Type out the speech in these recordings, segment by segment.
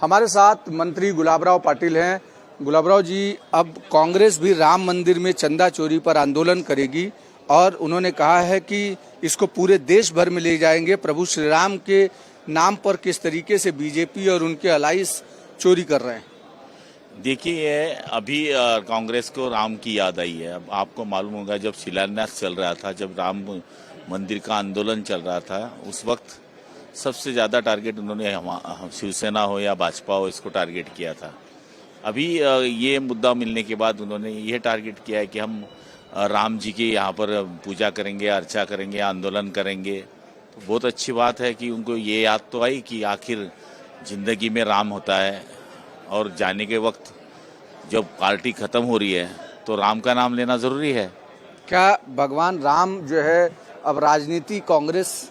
हमारे साथ मंत्री गुलाबराव पाटिल हैं। गुलाबराव जी, अब कांग्रेस भी राम मंदिर में चंदा चोरी पर आंदोलन करेगी और उन्होंने कहा है कि इसको पूरे देश भर में ले जाएंगे। प्रभु श्री राम के नाम पर किस तरीके से बीजेपी और उनके अलाइस चोरी कर रहे हैं। देखिए, अभी कांग्रेस को राम की याद आई है। अब आपको मालूम होगा, जब शिलान्यास चल रहा था, जब राम मंदिर का आंदोलन चल रहा था, उस वक्त सबसे ज़्यादा टारगेट उन्होंने शिवसेना हो या भाजपा हो, इसको टारगेट किया था। अभी ये मुद्दा मिलने के बाद उन्होंने ये टारगेट किया है कि हम राम जी की यहाँ पर पूजा करेंगे, अर्चा करेंगे, आंदोलन करेंगे। तो बहुत अच्छी बात है कि उनको ये याद तो आई कि आखिर जिंदगी में राम होता है, और जाने के वक्त जब पार्टी खत्म हो रही है तो राम का नाम लेना जरूरी है। क्या भगवान राम जो है अब राजनीति कांग्रेस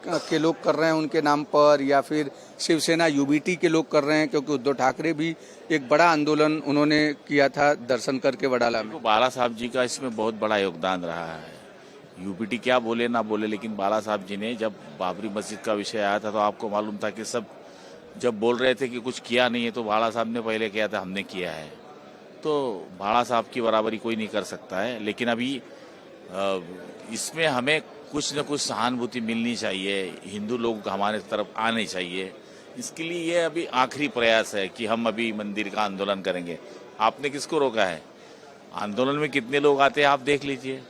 के लोग कर रहे हैं उनके नाम पर, या फिर शिवसेना यूबीटी के लोग कर रहे हैं? क्योंकि उद्धव ठाकरे भी एक बड़ा आंदोलन उन्होंने किया था दर्शन करके वडाला में। तो बाला साहब जी का इसमें बहुत बड़ा योगदान रहा है। यूबीटी क्या बोले ना बोले, लेकिन बाला साहब जी ने, जब बाबरी मस्जिद का विषय आया था तो आपको मालूम था कि सब जब बोल रहे थे कि कुछ किया नहीं है, तो बाला साहब ने पहले किया था, हमने किया है। तो बाला साहब की बराबरी कोई नहीं कर सकता है। लेकिन अभी इसमें हमें कुछ न कुछ सहानुभूति मिलनी चाहिए, हिंदू लोग हमारे तरफ आने चाहिए। इसके लिए ये अभी आखिरी प्रयास है कि हम अभी मंदिर का आंदोलन करेंगे। आपने किसको रोका है? आंदोलन में कितने लोग आते हैं आप देख लीजिए।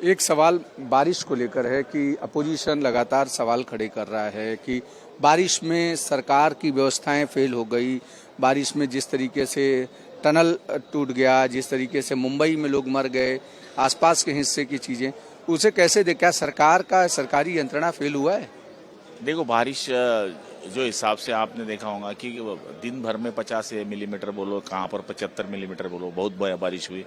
एक सवाल बारिश को लेकर है कि अपोजिशन लगातार सवाल खड़े कर रहा है कि बारिश में सरकार की व्यवस्थाएं फेल हो गई, बारिश में जिस तरीके से टनल टूट गया, जिस तरीके से मुंबई में लोग मर गए, आसपास के हिस्से की चीजें, उसे कैसे देख, क्या सरकार का सरकारी यंत्रणा फेल हुआ है? देखो, बारिश जो हिसाब से आपने देखा होगा कि दिन भर में 50 मिलीमीटर बोलो, कहाँ पर 75 मिलीमीटर बोलो, बहुत बारिश हुई।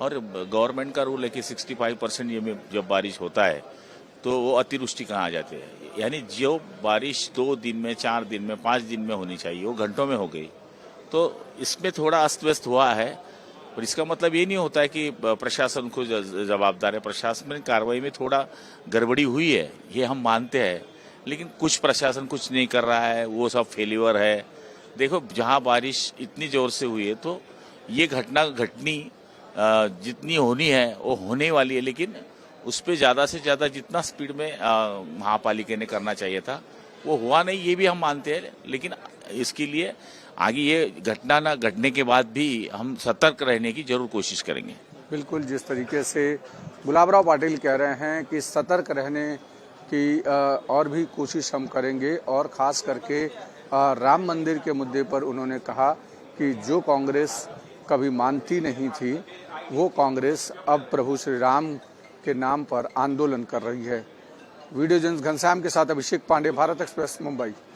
और गवर्नमेंट का रूल है कि 65% ये जब बारिश होता है तो वो अतिवृष्टि कहाँ आ जाती है। यानी जो बारिश 2 दिन में, 4 दिन में, 5 दिन में होनी चाहिए, वो घंटों में हो गई। तो इसमें थोड़ा अस्त व्यस्त हुआ है, और इसका मतलब ये नहीं होता है कि प्रशासन को जवाबदार है। प्रशासनिक कार्रवाई में थोड़ा गड़बड़ी हुई है, ये हम मानते हैं। लेकिन कुछ प्रशासन कुछ नहीं कर रहा है, वो सब फेल्यूर है। देखो, जहाँ बारिश इतनी जोर से हुई है तो ये घटनी जितनी होनी है वो होने वाली है, लेकिन उस पर ज़्यादा से ज़्यादा जितना स्पीड में महापालिका ने करना चाहिए था वो हुआ नहीं, ये भी हम मानते हैं। लेकिन इसके लिए आगे ये घटना ना घटने के बाद भी हम सतर्क रहने की जरूर कोशिश करेंगे। बिल्कुल, जिस तरीके से गुलाबराव पाटिल कह रहे हैं कि सतर्क रहने की और भी कोशिश हम करेंगे, और ख़ास करके राम मंदिर के मुद्दे पर उन्होंने कहा कि जो कांग्रेस कभी मानती नहीं थी, वो कांग्रेस अब प्रभु श्री राम के नाम पर आंदोलन कर रही है। वीडियो जर्नलिस्ट घनश्याम के साथ अभिषेक पांडे, भारत एक्सप्रेस, मुंबई।